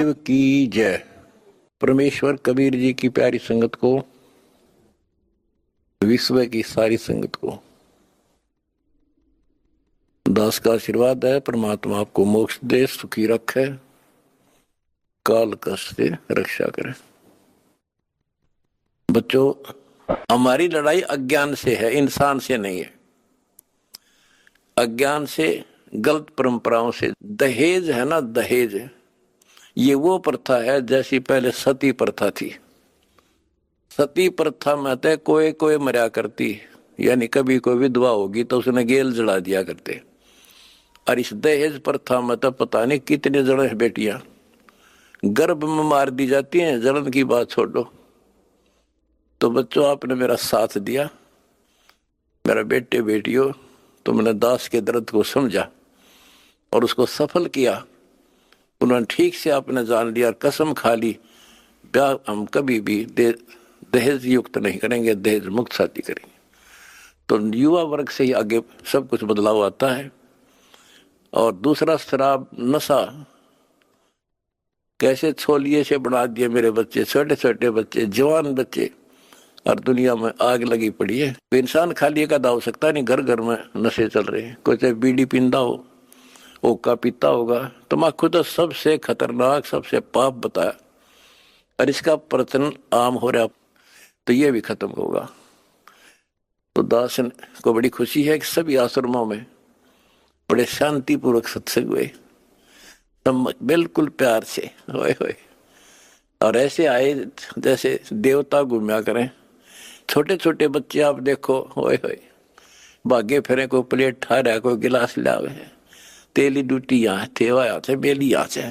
महादेव की जय। परमेश्वर कबीर जी की प्यारी संगत को, विश्व की सारी संगत को दास का आशीर्वाद है। परमात्मा आपको मोक्ष दे, सुखी रखे, काल कष्ट से रक्षा करे। बच्चों, हमारी लड़ाई अज्ञान से है, इंसान से नहीं है। अज्ञान से, गलत परंपराओं से। दहेज है ना, दहेज, ये वो प्रथा है जैसी पहले सती प्रथा थी। सती प्रथा में तो कोई कोई मरा करती, यानी कभी कोई विधवा होगी तो उसने गेल जला दिया करते। और इस दहेज प्रथा में तो पता नहीं कितने जने बेटियां गर्भ में मार दी जाती हैं। जलन की बात छोड़ो। तो बच्चों, आपने मेरा साथ दिया, मेरा बेटे बेटियों, तुमने दास के दर्द को समझा और उसको सफल किया। उन्होंने ठीक से आपने जान लिया और कसम खा ली, ब्याह हम कभी भी दहेज युक्त नहीं करेंगे, दहेज मुक्त शादी करेंगे। तो युवा वर्ग से ही आगे सब कुछ बदलाव आता है। और दूसरा, शराब नशा कैसे छोलिए से बना दिए मेरे बच्चे, छोटे छोटे बच्चे, जवान बच्चे, और दुनिया में आग लगी पड़ी है। तो इंसान खाली का दाव सकता नहीं, घर घर में नशे चल रहे हैं। कोई चाहे बीड़ी पींदा हो, ओका पीता होगा, तम्बाकू तो सबसे खतरनाक, सबसे पाप बताया, और इसका प्रचलन आम हो रहा, तो ये भी खत्म होगा। तो दास को बड़ी खुशी है कि सभी आश्रमों में बड़े शांतिपूर्वक सत्संग हुए, बिल्कुल प्यार से, होए होए, और ऐसे आए जैसे देवता घूमया करें। छोटे छोटे बच्चे आप देखो, होए होए, भागे फिरे, कोई प्लेट ठा रहा, कोई गिलास लावे, तेली डूटी यहाँ थे, यहाँ से बेली यहाँ से,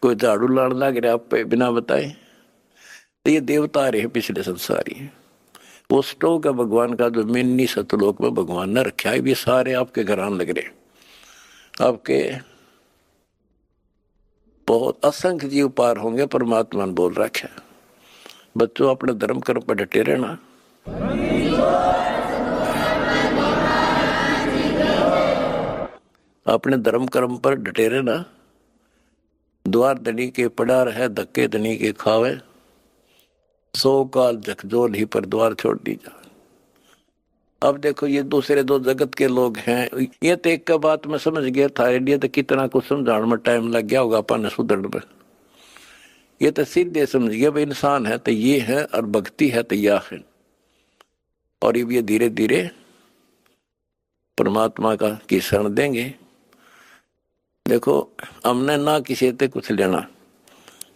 कोई झाड़ू लाड़ लग रहा पे बिना बताए। तो ये देवता रहे पिछले संसारी। वो स्टोक है भगवान का, जो मिन्नी सतलोक में भगवान ने रखा है। ये सारे आपके घर आने लग रहे, आपके बहुत असंख्य जीव पार होंगे, परमात्मा ने बोल रखा है। बच्चों, अपने धर्म कर्म पर डटे रहना। अपने धर्म कर्म पर डटे रहना। द्वार धनी के पड़ार है, धक्के धनी के खावे, 100 काल झकझोल ही पर द्वार छोड़ दी जा। अब देखो, ये दूसरे दो जगत के लोग हैं। ये तो एक का बात मैं समझ गया था, इंडिया तो कितना कुछ समझाने में टाइम लग गया होगा अपन सुधरने में। ये तो सीधे समझ गया भाई, इंसान है तो ये है, और भक्ति है तो यह है। और ये धीरे धीरे परमात्मा का की शरण देंगे। देखो, हमने ना किसी से कुछ लेना,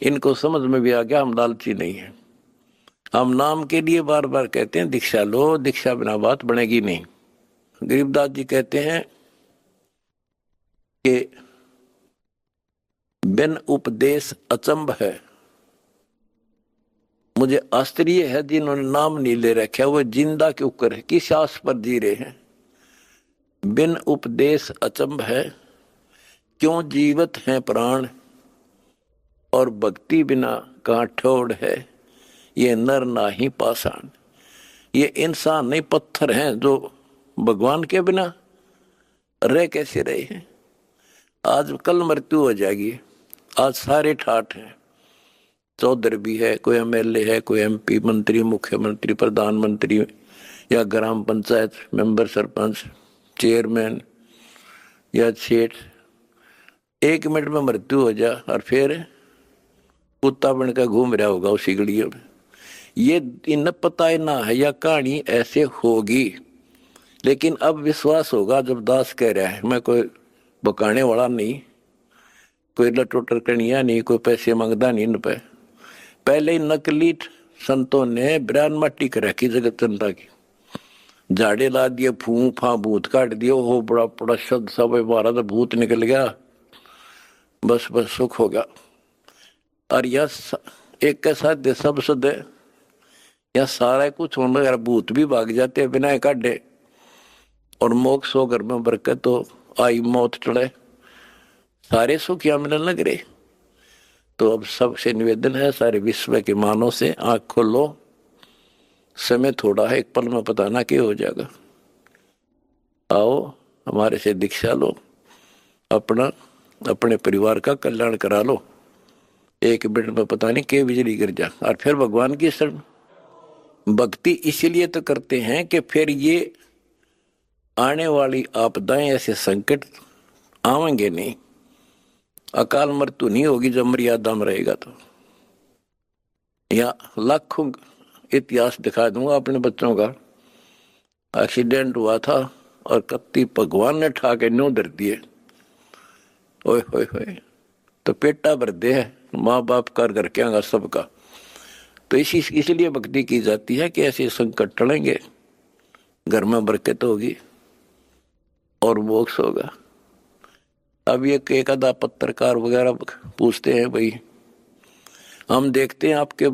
इनको समझ में भी आ गया हम लालची नहीं है। हम नाम के लिए बार बार कहते हैं दीक्षा लो, दीक्षा बिना बात बनेगी नहीं। गरीबदास जी कहते हैं कि बिन उपदेश अचंभ है। मुझे आश्चर्य है जिन्होंने नाम नहीं ले रखा, वो जिंदा क्यों करे, किस आस पर जी रहे हैं। बिन उपदेश अचंभ है, क्यों जीवत हैं प्राण, और भक्ति बिना कहाँ ठोड़ है, ये नर ना ही पाषाण। ये इंसान नहीं, पत्थर हैं जो भगवान के बिना रह कैसे रहे हैं। आज कल मृत्यु हो जाएगी। आज सारे ठाठ हैं, चौधरी भी है, कोई एमएलए है, कोई एमपी, मंत्री, मुख्यमंत्री, प्रधानमंत्री, या ग्राम पंचायत मेंबर, सरपंच, चेयरमैन या सेठ। 1 मिनट में मृत्यु हो जा और फिर कुत्ता बनकर घूम रहा होगा उसी गलियों में। ये इन पता ही ना है या कहानी ऐसे होगी, लेकिन अब विश्वास होगा जब दास कह रहा है। मैं कोई बकाने वाला नहीं, कोई लटोटर कनिया नहीं, कोई पैसे मांगता नहीं इन पे। पहले ही नकली संतों ने ब्रान मट्टी कर रखी जगत जनता की, झाड़े ला दिए, फूं फा भूत काट दिए, हो बड़ा बड़ा शब्द सब बारह तो भूत निकल गया, बस बस सुख होगा। और यह एक के साथ सब सद या सारा कुछ होने लगा, भूत भी भाग जाते बिना काटे, और मोक्ष हो घर में बरकत तो आई, मौत टले, सारे सुख यहाँ मिलने लग रहे। तो अब सबसे निवेदन है, सारे विश्व के मानव से आंख खोलो, समय थोड़ा है, एक पल में पता ना क्या हो जाएगा। आओ हमारे से दीक्षा लो, अपना अपने परिवार का कल्याण करा लो। एक मिनट में पता नहीं के बिजली गिर जा, और फिर भगवान की शरण। भक्ति इसलिए तो करते हैं कि फिर ये आने वाली आपदाएं, ऐसे संकट आवेंगे नहीं, अकाल मृत्यु नहीं होगी जब मर्यादा में रहेगा तो। या लाखों इतिहास दिखा दूंगा अपने बच्चों का। एक्सीडेंट हुआ था और कत्ती भगवान ने ठा के न्यू धर दिए, ओए होए होए, तो पेटा भर दे है माँ बाप कर घर के आगा सबका। तो इसलिए भक्ति की जाती है कि ऐसे संकट टलेंगे, घर में बरकत होगी और मोक्ष होगा। अब ये एक आधा पत्रकार वगैरह पूछते हैं, भाई हम देखते हैं आपके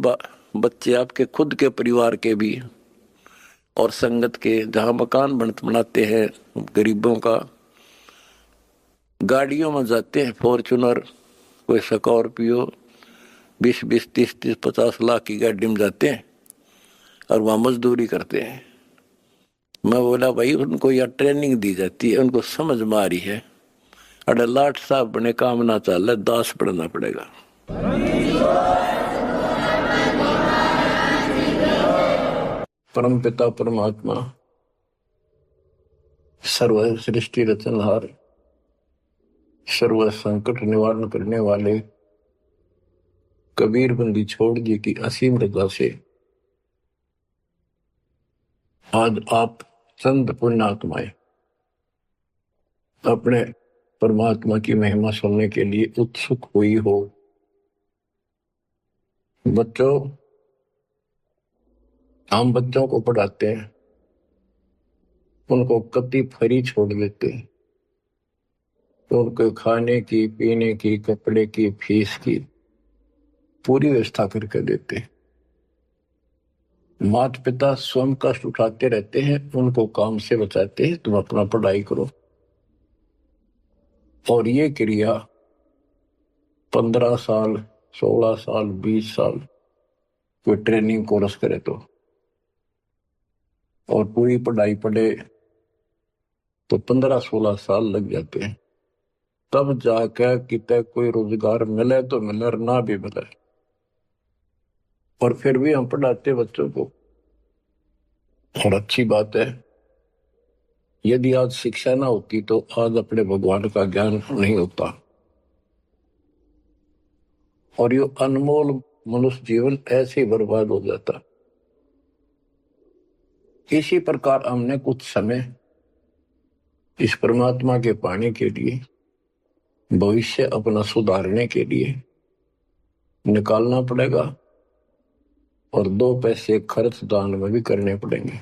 बच्चे आपके खुद के परिवार के भी और संगत के, जहां मकान बनाते हैं गरीबों का, गाड़ियों में जाते हैं, फॉर्चूनर, कोई स्कॉर्पियो, 20-20, 30-30, 50 लाख की गाड़ी में जाते हैं और वहां मजदूरी करते हैं। मैं बोला भाई उनको यह ट्रेनिंग दी जाती है, उनको समझ में आ रही है, अरे लाट साहब बने काम ना चल, दास पढ़ना पड़ेगा। परम पिता परमात्मा सर्व सृष्टि रचनहार, सर्व संकट निवारण करने वाले कबीर बंदी छोड़ जी की असीम रजा से आज आप चंद पुण्यात्माएं अपने परमात्मा की महिमा सुनने के लिए उत्सुक हुई हो। बच्चों, हम बच्चों को पढ़ाते हैं, उनको कति फ्री छोड़ देते हैं, तो उनको खाने की, पीने की, कपड़े की, फीस की पूरी व्यवस्था करके देते हैं। माता पिता स्वयं कष्ट उठाते रहते हैं, उनको काम से बचाते हैं, तुम अपना पढ़ाई करो। और ये क्रिया 15 साल, 16 साल, 20 साल कोई ट्रेनिंग कोर्स करे तो, और पूरी पढ़ाई पढ़े तो 15-16 साल लग जाते हैं, तब जाकर कितने कोई रोजगार मिले तो मिले, ना भी मिले। और फिर भी हम पढ़ाते बच्चों को। और अच्छी बात है, यदि आज शिक्षा ना होती तो आज अपने भगवान का ज्ञान नहीं होता, और ये अनमोल मनुष्य जीवन ऐसे ही बर्बाद हो जाता। इसी प्रकार हमने कुछ समय इस परमात्मा के पाने के लिए, भविष्य अपना सुधारने के लिए निकालना पड़ेगा, और 2 पैसे खर्च दान में भी करने पड़ेंगे,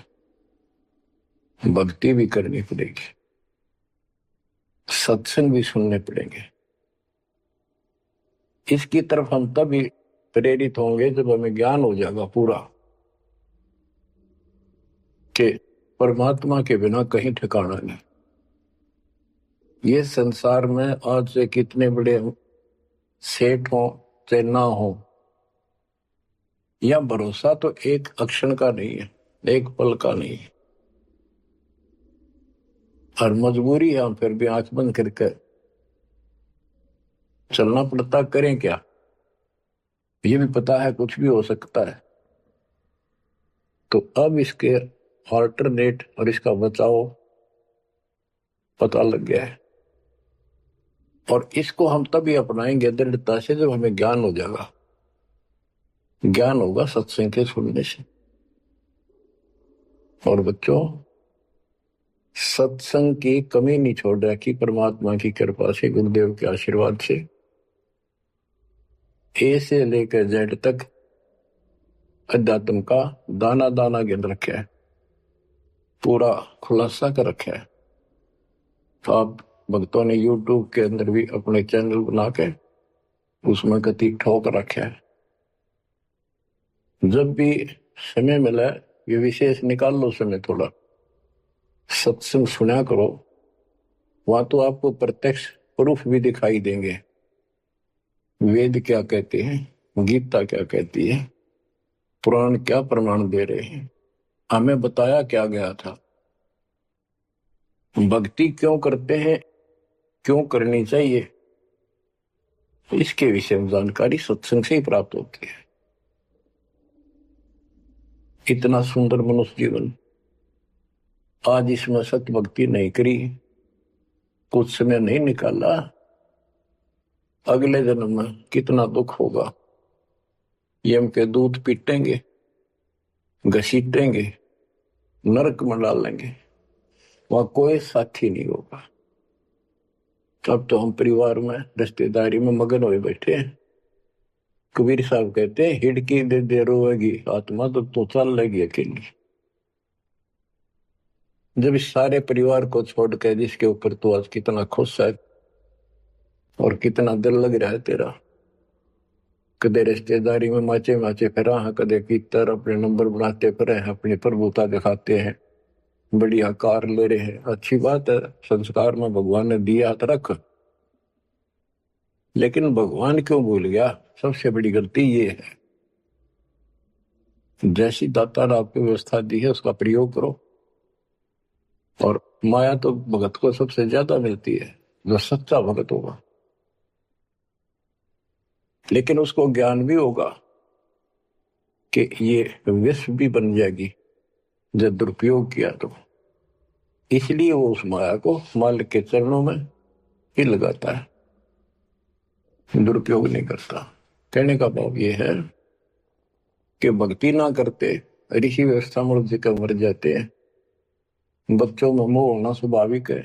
भक्ति भी करनी पड़ेगी, सत्संग भी सुनने पड़ेंगे। इसकी तरफ हम तभी प्रेरित होंगे जब हमें ज्ञान हो जाएगा पूरा कि परमात्मा के बिना कहीं ठिकाना नहीं। ये संसार में आज से कितने बड़े सेठ हो चाहे ना हो, या भरोसा तो एक अक्षण का नहीं है, एक पल का नहीं है, और मजबूरी है, हम फिर भी आंख बंद करके चलना पड़ता। करें क्या? ये भी पता है कुछ भी हो सकता है, तो अब इसके ऑल्टरनेट और इसका बचाव पता लग गया है, और इसको हम तभी अपनाएंगे दृढ़ता से जब हमें ज्ञान हो जाएगा। ज्ञान होगा सत्संग के सुनने से। और बच्चों, सत्संग की कमी नहीं छोड़ रखी परमात्मा की कृपा से, गुरुदेव के आशीर्वाद से। ए से लेकर जेड तक अध्यात्म का दाना दाना गिन रखा है, पूरा खुलासा कर रखा है। तो आप भक्तों ने YouTube के अंदर भी अपने चैनल बना के उसमें कति ठोक रखा है। जब भी समय मिला ये विशेष निकाल लो समय, थोड़ा सत्संग सुना करो, वहां तो आपको प्रत्यक्ष प्रूफ भी दिखाई देंगे। वेद क्या कहते हैं, गीता क्या कहती है, पुराण क्या प्रमाण दे रहे हैं, हमें बताया क्या गया था, भक्ति क्यों करते हैं, क्यों करनी चाहिए, इसके विषय में जानकारी सत्संग से ही प्राप्त होती है। इतना सुंदर मनुष्य जीवन, आज इसमें सत्य भक्ति नहीं करी, कुछ समय नहीं निकाला, अगले जन्म में कितना दुख होगा। यम के दूध पीटेंगे, घसीटेंगे, नरक में डालेंगे, वहां कोई साथी नहीं होगा। अब तो हम परिवार में रिश्तेदारी में मगन हुए बैठे हैं। कबीर साहब कहते हैं, हिड़की दे दे रोएगी आत्मा तो चल लेगी अकेली। जब इस सारे परिवार को छोड़ के जिसके ऊपर तो आज कितना खुश है और कितना दिल लग रहा है तेरा, कदे रिश्तेदारी में माचे माचे फिरा है, कदे कीतर अपने नंबर बनाते फिरे हैं, अपनी प्रभुता दिखाते हैं, बढ़िया कार ले रहे हैं। अच्छी बात है, संस्कार में भगवान ने दिया तो रख, लेकिन भगवान क्यों भूल गया? सबसे बड़ी गलती ये है, जैसी दाता ने आपको व्यवस्था दी है उसका प्रयोग करो। और माया तो भगत को सबसे ज्यादा मिलती है, जो सच्चा भगत होगा, लेकिन उसको ज्ञान भी होगा कि ये विष भी बन जाएगी जब दुरुपयोग किया तो। इसलिए वो उस माया को मालिक के चरणों में ही लगाता है, दुरुपयोग नहीं करता। कहने का भाव ये है कि भक्ति ना करते ऋषि व्यवस्था मूल जी का मर जाते हैं। बच्चों में मोह होना स्वाभाविक है,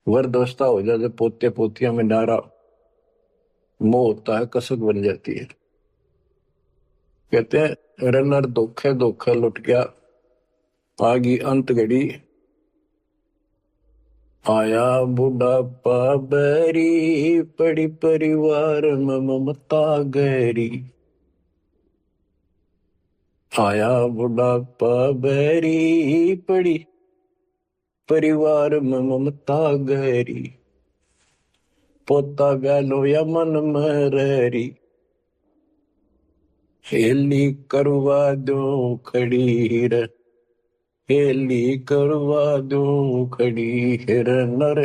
वृद्धावस्था हो जाए जब पोते पोतिया में नारा मोह होता है, कसक बन जाती है। कहते हैं रनर धोखे धोखे लुट गया, आगी अंत घड़ी, आया बुढ़ापा बैरी, पड़ी परिवार में ममता गहरी। आया बुढ़ापा बैरी, पड़ी परिवार में ममता गहरी, पोता गलो या मन में रहरी, हेली करवा दो खड़ी रे, हेली करवा दो खड़ी हिर नर,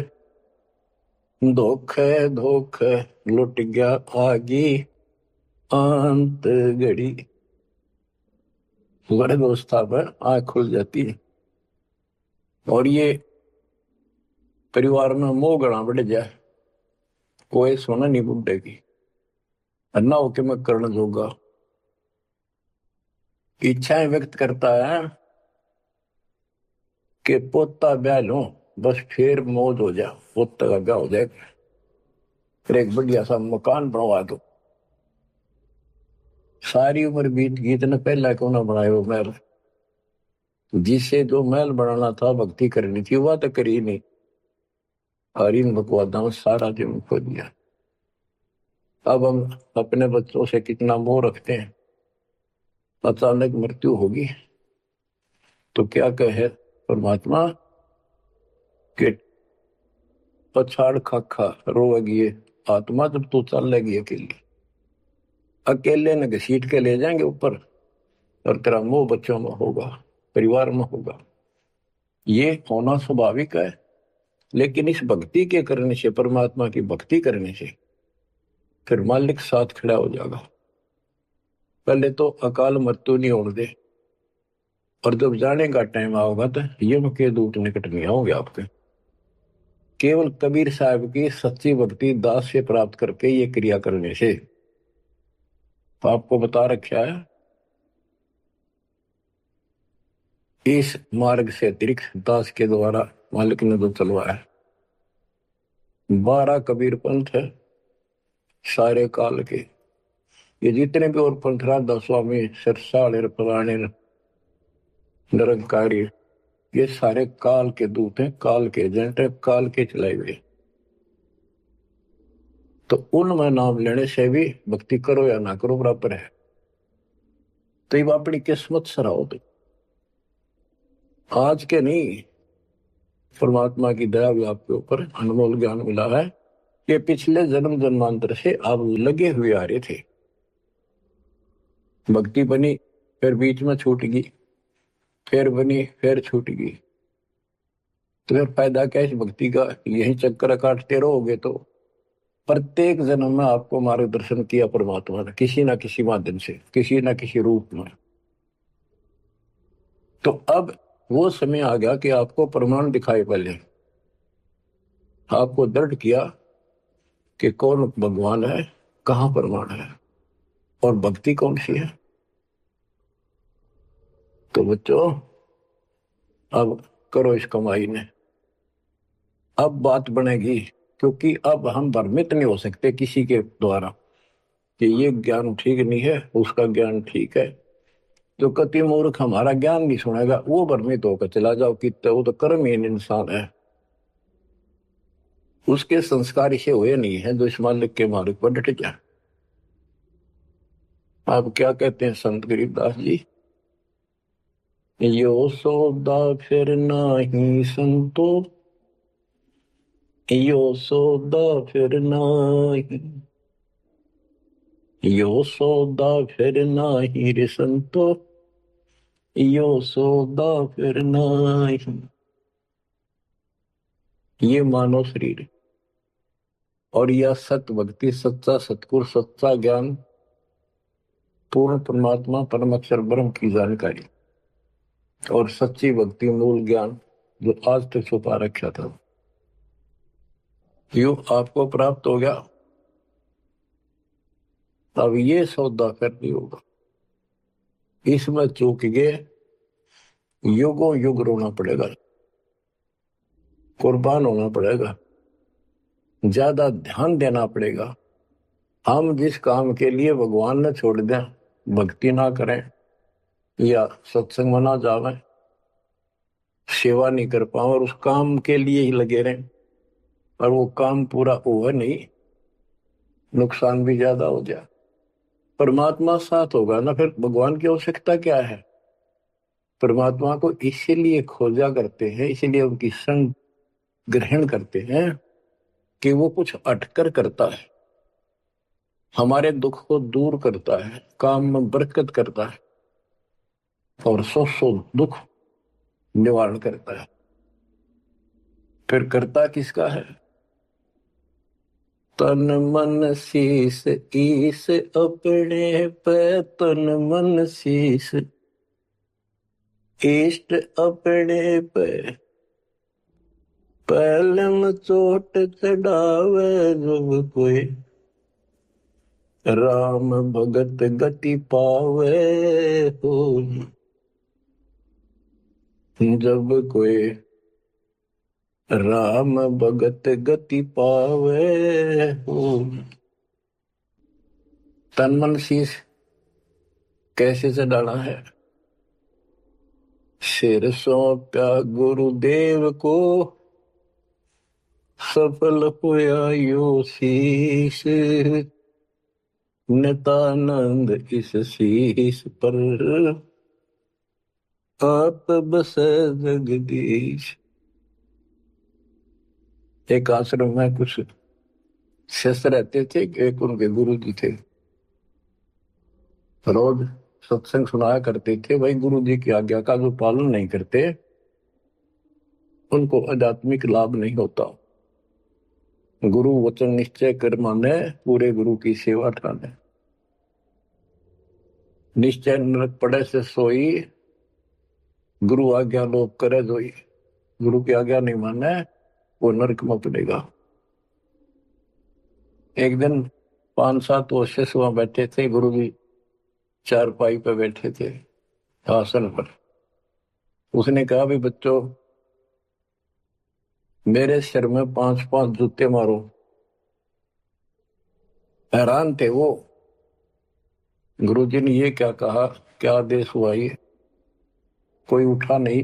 धोखे धोखे लुट गया आगी अंत घड़ी। वृद्धावस्था पर आंख खुल जाती है और ये परिवार में मोह गणा बढ़ जाए, कोई सोना नहीं बुढ़े की, अन्ना होके मैं करना जोगा। इच्छाएं व्यक्त करता है कि पोता ब्याह लो, बस फिर मौज हो जाए, पोता का ब्याह हो जाए, फिर एक बढ़िया सा मकान बनवा दो। सारी उम्र बीत गई, इतने पहला क्यों ना बनाए वो महल? जिसे जो महल बनाना था, भक्ति करनी थी, वह तो करी नहीं, और इन बकवादा में सारा जीवन खो दिया। अब हम अपने बच्चों से कितना मोह रखते हैं, अचानक मृत्यु होगी तो क्या कहे परमात्मा कि पछाड़ खाखा रोएगी आत्मा, जब तू चल लेगी अकेली, अकेले न घसीट के ले जाएंगे ऊपर, और तेरा मोह बच्चों में होगा, परिवार में होगा। ये होना स्वाभाविक है, लेकिन इस भक्ति के करने से, परमात्मा की भक्ति करने से फिर मालिक साथ खड़ा हो जाएगा। पहले तो अकाल मृत्यु नहीं होने दे, और जब जाने का टाइम आओगा तो यम के दूत निकट नहीं आओगे आपके। केवल कबीर साहब की सच्ची भक्ति दास से प्राप्त करके ये क्रिया करने से, तो आपको बता रखा है इस मार्ग से अतिरिक्त दास के द्वारा मालिक ने तो चलवाया है। 12 कबीर पंथ है सारे काल के, ये जितने भी और पंथ राधा स्वामी सरसाल पुराने निरंकारी, ये सारे काल के दूत हैं, काल के एजेंट है, काल के चलाए हुए। तो उनमें नाम लेने से भी भक्ति करो या ना करो बराबर है। तो ये अपनी किस्मत सराहो, तो आज के नहीं, परमात्मा की दया भी आपके ऊपर अनमोल ज्ञान मिला है कि पिछले जन्म जन्मांतर से आप लगे हुए आ रहे थे। भक्ति बनी, फिर बीच में छूट गई, फिर बनी, फिर छूट गई, तो फिर फायदा क्या इस भक्ति का? यही चक्कर काटते रहोगे तो प्रत्येक जन्म में आपको मार्गदर्शन किया परमात्मा ने, किसी ना किसी माध्यम से, किसी ना किसी रूप में। तो अब वो समय आ गया कि आपको प्रमाण दिखाई, पहले आपको दृढ़ किया कि कौन भगवान है, कहां प्रमाण है और भक्ति कौन सी है। तो बच्चों अब करो इस कमाई ने, अब बात बनेगी। क्योंकि अब हम भ्रमित नहीं हो सकते किसी के द्वारा कि ये ज्ञान ठीक नहीं है, उसका ज्ञान ठीक है। जो कति मूर्ख हमारा ज्ञान नहीं सुनेगा वो भ्रमित होकर चला जाओ कि तो वो तो कर्महीन इंसान है, उसके संस्कार इसे हुए नहीं है जो इस मालिक के मार्ग पर डट जाए। आप क्या कहते हैं संत गरीबदास जी, यो सौदा फिर नाही संतो, यो सौदा फिर नाही, यो सौदा फिर नाही रे संतो, यो सौदा फिर नाही। ये मानव शरीर और यह सत्य भक्ति, सच्चा सतगुरु, सच्चा ज्ञान, पूर्ण परमात्मा परम अक्षर ब्रह्म की जानकारी और सच्ची भक्ति मूल ज्ञान जो आज तक छुपा रखा था, यो आपको प्राप्त हो गया। अब ये सौदा करनी होगा, इसमें चूक गए युगों युग रोना पड़ेगा, कुर्बान होना पड़ेगा, ज्यादा ध्यान देना पड़ेगा। हम जिस काम के लिए भगवान ने छोड़ दें, भक्ति ना करें या सत्संग में ना जावे, सेवा नहीं कर पाओ और उस काम के लिए ही लगे रहें और वो काम पूरा हुआ नहीं, नुकसान भी ज्यादा हो जाए, परमात्मा साथ होगा ना, फिर भगवान की आवश्यकता क्या है। परमात्मा को इसीलिए खोजा करते हैं, इसीलिए उनकी संग ग्रहण करते हैं कि वो कुछ अटकर करता है, हमारे दुख को दूर करता है, काम में बरकत करता है और सौ दुख निवारण करता है। फिर करता किसका है, तन मन शीस ईस अपने पे, तन मन शीस इष्ट अपने पे, पहलम चोट चढ़ावे जब कोई, राम भगत गति पावे हो, जब कोई राम भगत गति पावे हो। तन मन शीश कैसे चढ़ाना है, सिर सौंपा गुरुदेव को, सफल होया यो शीश, नितानंद इस शीश पर आप बसे जगदीश। एक आश्रम में कुछ शिष्य रहते थे, एक उनके गुरु जी थे, रोज सत्संग सुनाया करते थे। भाई गुरु जी की आज्ञा का जो पालन नहीं करते उनको आध्यात्मिक लाभ नहीं होता। गुरु वचन निश्चय कर माने, पूरे गुरु की सेवा ठाने, निश्चय नरक पड़े से सोई, गुरु आज्ञा लोप करे जोई। गुरु की आज्ञा नहीं माने वो नरक में पड़ेगा। एक दिन 5-7 शिष्य वहां बैठे थे, गुरु जी चारपाई पे बैठे थे आसन पर। उसने कहा भी बच्चों मेरे सिर में 5-5 जूते मारो। हैरान थे वो, गुरु जी ने ये क्या कहा, क्या आदेश हुआ ये, कोई उठा नहीं।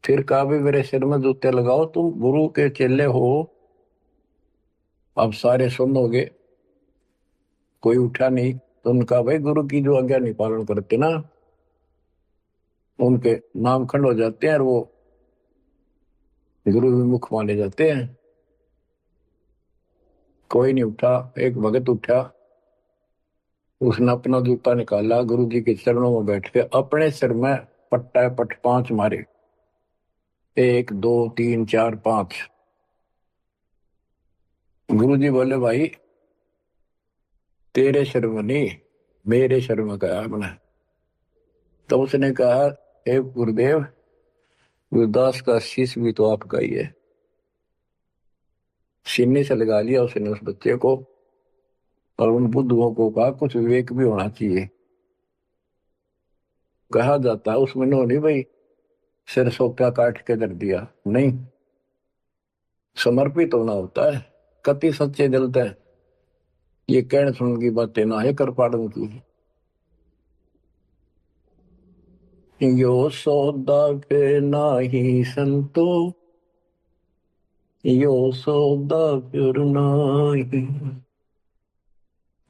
फिर कहा भी मेरे सिर में जूते लगाओ, तुम गुरु के चेले हो, अब सारे सुनोगे। कोई उठा नहीं। तो उनका भाई गुरु की जो आज्ञा नहीं पालन करते ना उनके नाम खंड हो जाते हैं और वो गुरु विमुख माने जाते हैं। कोई नहीं उठा। एक भगत उठा, उसने अपना जूता निकाला, गुरु जी के चरणों में बैठ के अपने सिर में पट्टा पट 5 मारे, 1 2 3 4 5। गुरु जी बोले भाई तेरे शर्म नहीं मेरे शर्म का आपने। तो उसने कहा हे गुरुदेव गुरुदास का शीश भी तो आपका ही है। सीने से लगा लिया उसने उस बच्चे को और उन बुद्धुओं को कहा कुछ विवेक भी होना चाहिए। कहा जाता है उसमें नहीं भाई सिर सोटा काट के दर दिया नहीं, समर्पित होना होता है। कति सच्चे दिल है ये कहने सुन की बातें ना है कर पाड़न की। यो सौदा पे नाही संतो यो सौदा फिर नाही,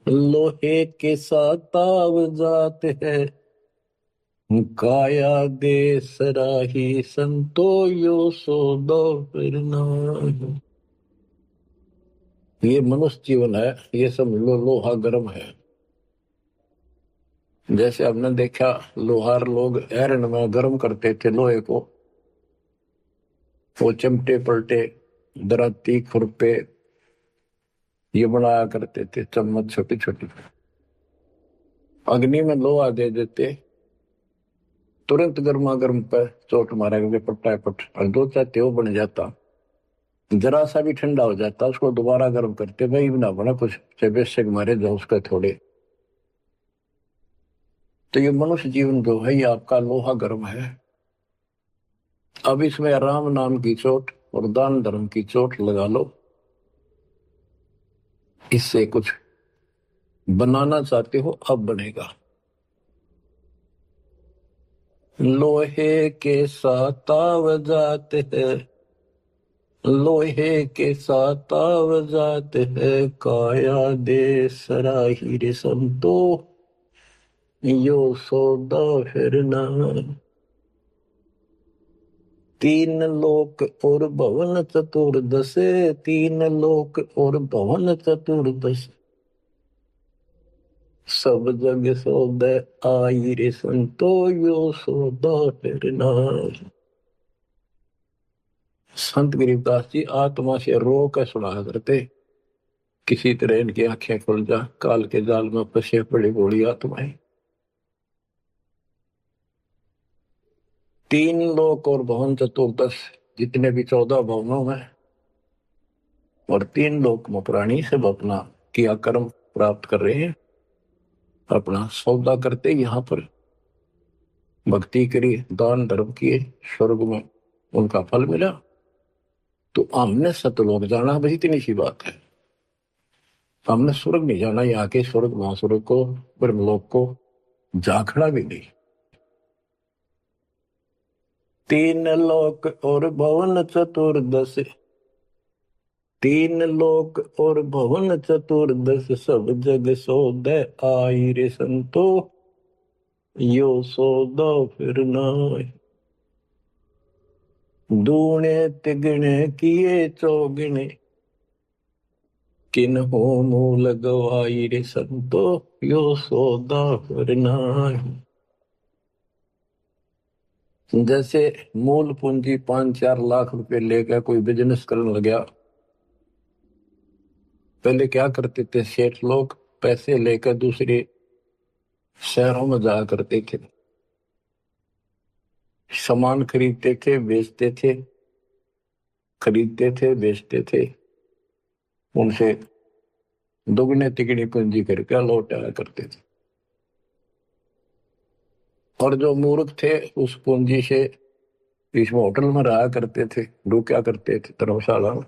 लोहे के साथ ताव जात है काया दे सराही संतो यो सौदा फिर नाही। ये मनुष्य जीवन है ये सब लोहा गर्म है। जैसे हमने देखा लोहार लोग एरन में गर्म करते थे लोहे को, वो चिमटे पलटे दराती खुरपे ये बनाया करते थे, चम्मच छोटी छोटी अग्नि में लोहा दे देते तुरंत गर्मा गर्म पर चोट मारेंगे पट्टा पट और दो चाहते वो बन जाता। जरा सा भी ठंडा हो जाता उसको दोबारा गर्म करते भाई ना बना कुछ बेशक मारे जाओ उसका थोड़े। तो ये मनुष्य जीवन जो है ये आपका लोहा गर्म है। अब इसमें राम नाम की चोट और दान धर्म की चोट लगा लो, इससे कुछ बनाना चाहते हो अब बनेगा। लोहे के साथ ताव जाते हैं लोहे के साथ ताव जाते हैं काया दे सराही रे संतो यो सौदा फिर ना। तीन लोक और भवन चतुर्दश तीन लोक और भवन चतुर्दश सब जग सौदा आई रे संतो यो सौदा फिर ना। संत गरीबदास जी आत्मा से रो कर सुना करते किसी तरह इनकी आंखें खुल जा काल के जाल में फंसे पड़ी गोली आत्माएं। तीन लोक और भवन चतुर्दश जितने भी 14 भवनों में और तीन लोक में प्राणी सब अपना किया कर्म प्राप्त कर रहे हैं, अपना सौदा करते यहाँ पर भक्ति करी दान धर्म किए स्वर्ग में उनका फल मिला। तो हमने सतलोक जाना बस इतनी सी बात है। हमने स्वर्ग नहीं जाना, यहाँ के स्वर्ग महास्वर्ग को ब्रह्मलोक को झांकना भी नहीं। तीन लोक और भवन चतुर्दश तीन लोक और भवन चतुर्दश सब जग सौदे आई रे संतो यो सौदा फिर नाय। दूने तिगने किए चौगने किन हो मूल गवाई रे संतो यो सौदा फिर नाय। जैसे मूल पूंजी 5-4 लाख रुपए लेकर कोई बिजनेस करने लगा, पहले क्या करते थे सेठ लोग पैसे लेकर दूसरे शहरों में जाया करते थे, सामान खरीदते थे बेचते थे खरीदते थे बेचते थे, उनसे दुगने तिगनी पूंजी करके लौट आया करते थे। और जो मूर्ख थे उस पूंजी से इसमें होटल में रहा करते थे, रुका करते थे धर्मशाला में,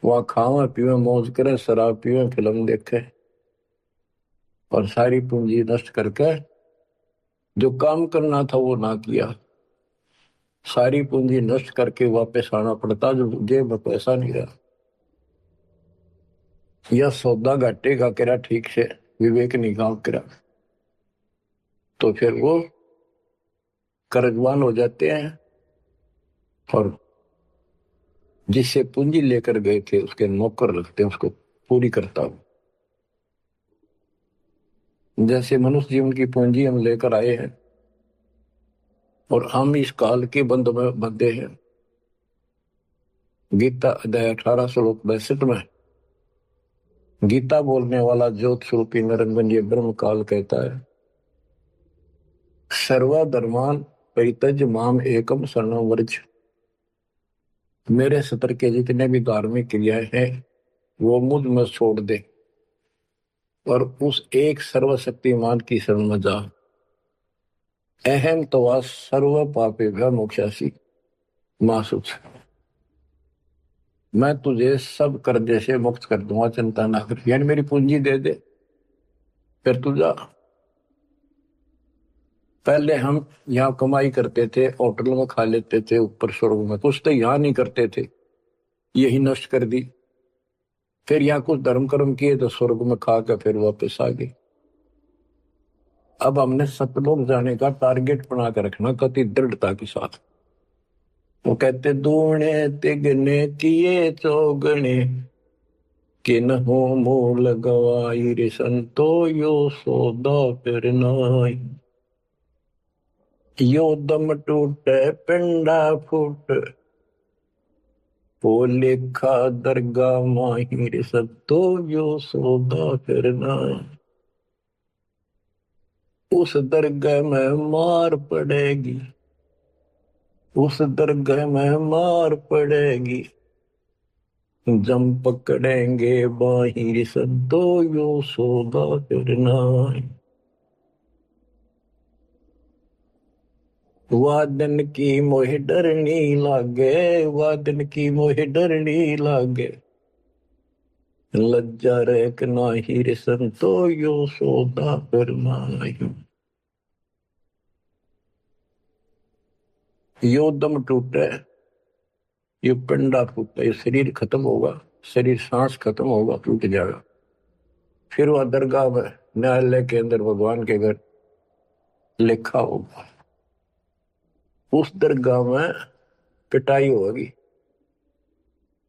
वहां खावे पीवे मौज करे शराब पीवे फिल्म देखे और सारी पूंजी नष्ट करके जो काम करना था वो ना किया, सारी पूंजी नष्ट करके वापस आना पड़ता जो जेब में पैसा नहीं रहा। यह सौदा घाटे का करा ठीक से विवेक नहीं काम करा तो फिर वो कर्जवान हो जाते हैं और जिससे पूंजी लेकर गए थे उसके नौकर रखते हैं उसको पूरी करता हूं। जैसे मनुष्य जीवन की पूंजी हम लेकर आए हैं और हम इस काल के बंद में बंधे हैं। गीता अध्याय 18 श्लोक 62 में गीता बोलने वाला ज्योत स्वरूपी निरंजन ये ब्रह्म काल कहता है, सर्वधर्मान परित्यज माम एकम शरणं व्रज। मेरे सतर के जितने भी धार्मिक क्रियाएं हैं वो मुझ में छोड़ दे और उस एक सर्वशक्तिमान की शरण में जा। अहम तवा सर्व पापेभ्यो मोक्षासि मां सुच। मैं तुझे सब कर्जे से मुक्त कर दूंगा, चिंता ना कर। यानी मेरी पूंजी दे दे, फिर तू जा। पहले हम यहाँ कमाई करते थे, होटल में खा लेते थे, ऊपर स्वर्ग में कुछ तो यहाँ नहीं करते थे, यही नष्ट कर दी। फिर यहाँ कुछ धर्म कर्म किए तो स्वर्ग में खा के फिर वापस आ गए। अब हमने सतलोक जाने का टारगेट बना कर रखना कति दृढ़ता के साथ। वो कहते दूने तिगने किए चौगने, किन हो मूल गवाई रे संतो यो सौदा फिर नाई। यो दम टूटे पिंडा फूट, वो लेखा दरगाह माहिर सत्तो यो सौदा फिर नाई। उस दरगाह में मार पड़ेगी, उस दरगाह में मार पड़ेगी, जम पकड़ेंगे बाहिर सद्दो यो सौदा करना। वादन की मोह डरनी लागे, वादन की मोह डरनी लागे, लज्जा रेक नाहिर संतो यो सौदा करना। यो दम टूटे, ये पिंडा फूटे, ये शरीर खत्म होगा, शरीर सांस खत्म होगा, टूट जाएगा। फिर वह दरगाह में न्यायालय के अंदर भगवान के घर लिखा होगा। उस दरगाह में पिटाई होगी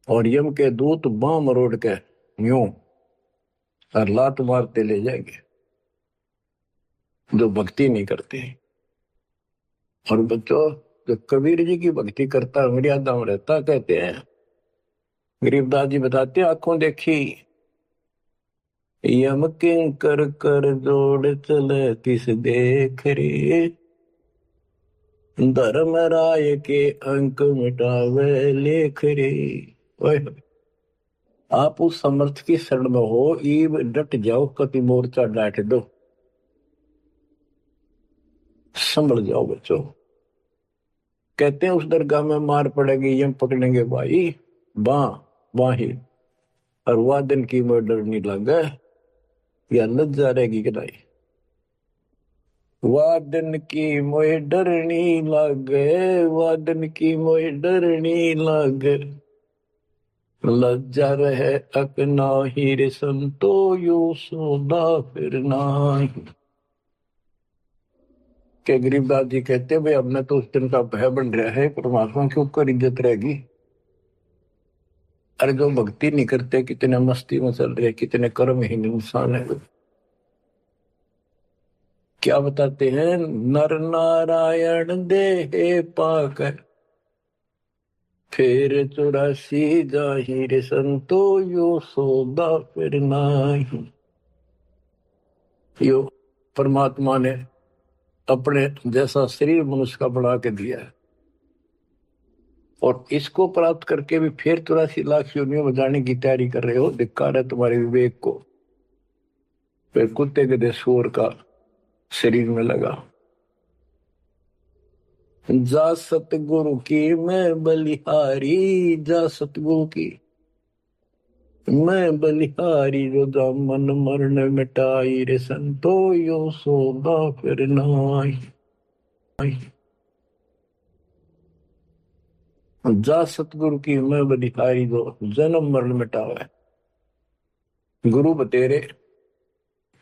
और यम के दूत बां मरोड़ के यूं और लात मारते ले जाएंगे जो भक्ति नहीं करते। और बच्चों, जो कबीर जी की भक्ति करता मर्यादा में रहता, कहते हैं गरीबदास जी बताते हैं, आंखों देखी यम किंकर कर जोड़ चले किस देख रे, धर्म राय के अंक मिटावे लेख रे। आप उस समर्थ की शरण में हो, ईब डट जाओ, कति मोर्चा डांट दो, संभल जाओ बच्चों। कहते हैं उस दरगाह में मार पड़ेगी, यम पकड़ेंगे भाई बाही, और वादन की मोह डरनी लगे, या लज्जा रहेगी कि नहीं। वादन की मोह डरनी लगे, वादन की मोह डरनी लगे, लज्जा रहे अक नाही रे संतो यो सौदा फिर नाही। के गरीबदास जी कहते भाई हमने तो उस दिन का भय बन रहा है, परमात्मा के ऊपर इज्जत रहेगी। अरे जो भक्ति नहीं करते कितने मस्ती में चल रहे, कितने कर्महीन इंसान है। क्या बताते हैं, नर नारायण देह पाकर, फिर 84 जाहिर संतो यो सौदा फिर नाही। यो परमात्मा ने अपने जैसा शरीर मनुष्य का बना के दिया है, और इसको प्राप्त करके भी फिर 84 लाख योनियों में जाने की तैयारी कर रहे हो। धिक्कार है तुम्हारे विवेक को। फिर कुत्ते गधे सूअर का शरीर में लगा। जा सतगुरु की मैं बलिहारी, जा सतगुरु की मैं बलिहारी, जो दामन मरण मिटाई रे संतो यो सौदा फिर नाई। जा सतगुरु की मैं बलिहारी, जो जन्म मरण मिटावे। गुरु बतेरे,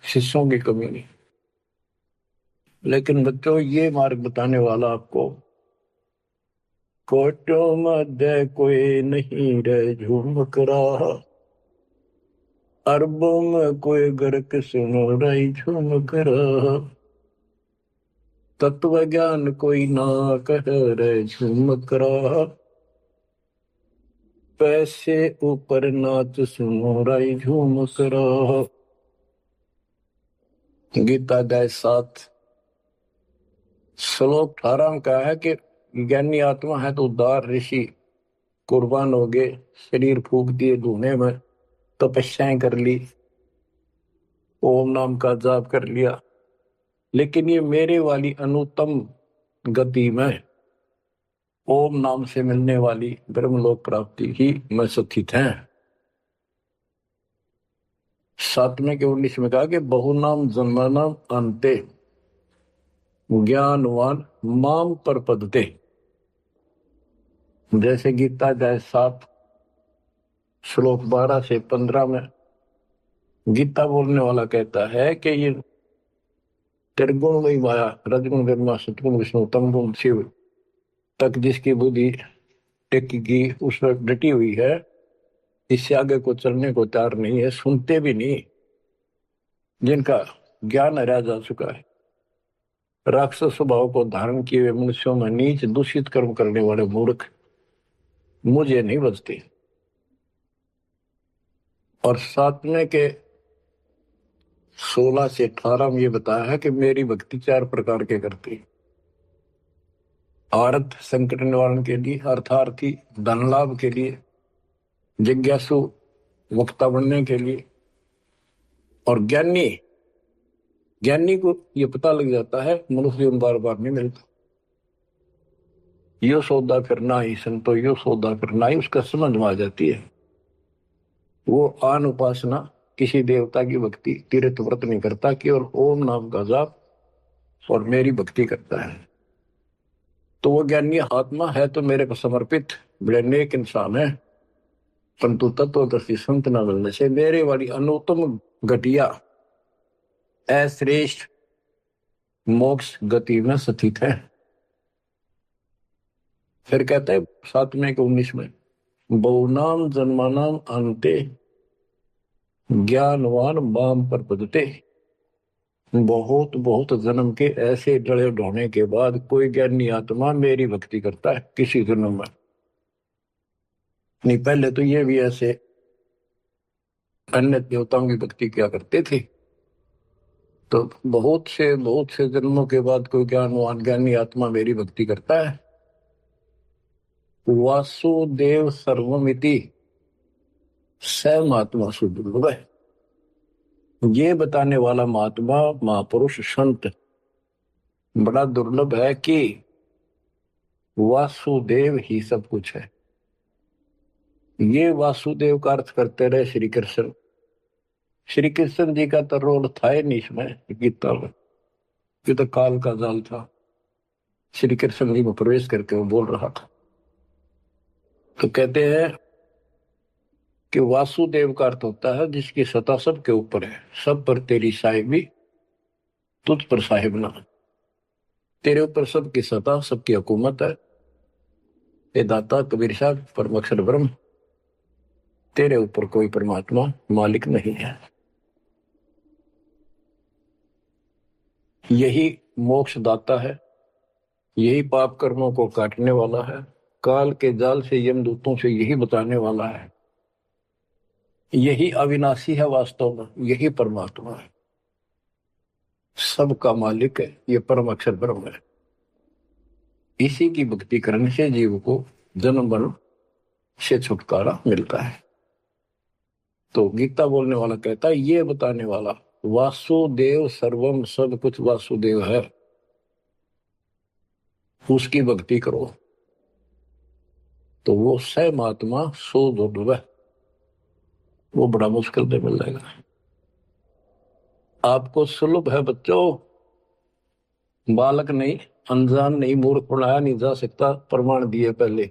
शिष्यों की कमी नहीं। लेकिन बच्चों, ये मार्ग बताने वाला आपको, कोटों मध्य कोई नहीं रे झुमक रहा, अरबों में कोई गर्क सुनो रही झुमक रहा, तत्व ज्ञान कोई ना कह रे झुमक रहा, पैसे ऊपर नाच सुनो राई झूम करो। गीता अध्याय 7 श्लोक 18 का है कि ज्ञानी आत्मा है तो उदार ऋषि कुर्बान हो गए, शरीर फूक दिए धुएं में, तपस्याएं कर ली, ओम नाम का जाप कर लिया, लेकिन ये मेरे वाली अनुत्तम गति में ओम नाम से मिलने वाली ब्रह्मलोक प्राप्ति ही में स्थित है। 7वें के 19 में कहा कि बहुनाम जन्मनाम अंते ज्ञानवान माम पर पदते। जैसे गीता अध्याय 7 श्लोक 12 से 15 में गीता बोलने वाला कहता है कि ये त्रिगुण वही माया, रजगुण ब्रह्मा, सतगुण विष्णु, तमगुण शिव तक जिसकी बुद्धि टेकी उस पर डटी हुई है, इससे आगे को चलने को तैयार नहीं है, सुनते भी नहीं, जिनका ज्ञान हरा जा चुका है, राक्षस स्वभाव को धारण किए हुए मनुष्यों में नीच दूषित कर्म करने वाले मूर्ख मुझे नहीं बचते। और 7वें के 16 से 18 में ये बताया है कि मेरी भक्ति 4 प्रकार के करती, आर्थ संकट निवारण के लिए, अर्थार्थी धन लाभ के लिए, जिज्ञासु वक्ता बनने के लिए, और ज्ञानी ज्ञानी को ये पता लग जाता है मनुष्य जीवन बार बार नहीं मिलता, यो सौदा करना ही संतो, यो सौदा करना ही, उसका समझ में आ जाती है। वो आन उपासना किसी देवता की भक्ति तीर्थ व्रत नहीं करता, केवल ओम नाम का जाप और मेरी भक्ति करता है। तो वो ज्ञानी आत्मा है तो मेरे को समर्पित बड़े नेक इंसान है, परंतु तत्वदर्शी संत न मिलने से मेरे वाली अनुत्तम घटिया अश्रेष्ठ मोक्ष गति में स्थित है। फिर कहते हैं 7वें के 19 में बहुनाम जन्मानाम अंते ज्ञानवान माम पर पदते। बहुत बहुत जन्म के ऐसे डले ढोने के बाद कोई ज्ञानी आत्मा मेरी भक्ति करता है किसी जन्म में। नहीं, पहले तो ये भी ऐसे अन्य देवताओं की भक्ति किया करते थे, तो बहुत से जन्मों के बाद कोई ज्ञानवान ज्ञानी आत्मा मेरी भक्ति करता है। वासुदेव सर्वमिति स महात्मा सुदुर्लभ है। ये बताने वाला महात्मा महापुरुष संत बड़ा दुर्लभ है कि वासुदेव ही सब कुछ है। ये वासुदेव का अर्थ करते रहे श्री कृष्ण। श्री कृष्ण जी का तो रोल था ही नहीं इसमें गीता में, ये तो काल का जाल था। श्री कृष्ण जी में प्रवेश करके वो बोल रहा था। तो कहते हैं कि वासुदेव का अर्थ होता है जिसकी सत्ता सबके ऊपर है, सब पर तेरी साहिबी, तुझ पर साहिब ना। तेरे ऊपर सबकी सत्ता, सबकी हुकूमत है। ये दाता कबीर साहब परम अक्षर ब्रह्म, तेरे ऊपर कोई परमात्मा मालिक नहीं है। यही मोक्ष दाता है, यही पाप कर्मों को काटने वाला है, काल के जाल से यमदूतों से यही बताने वाला है। यही अविनाशी है, वास्तव में यही परमात्मा है, सबका मालिक है, ये परम अक्षर ब्रह्म है। इसी की भक्ति करने से जीव को जन्म मरण से छुटकारा मिलता है। तो गीता बोलने वाला कहता है, ये बताने वाला वासुदेव सर्वम, सब कुछ वासुदेव है, उसकी भक्ति करो तो वो स महात्मा सो दुर्लभ, वो बड़ा मुश्किल से मिल जाएगा। आपको सुलभ है बच्चों, बालक नहीं, अनजान नहीं, मूर्ख बनाया नहीं जा सकता, प्रमाण दिए पहले।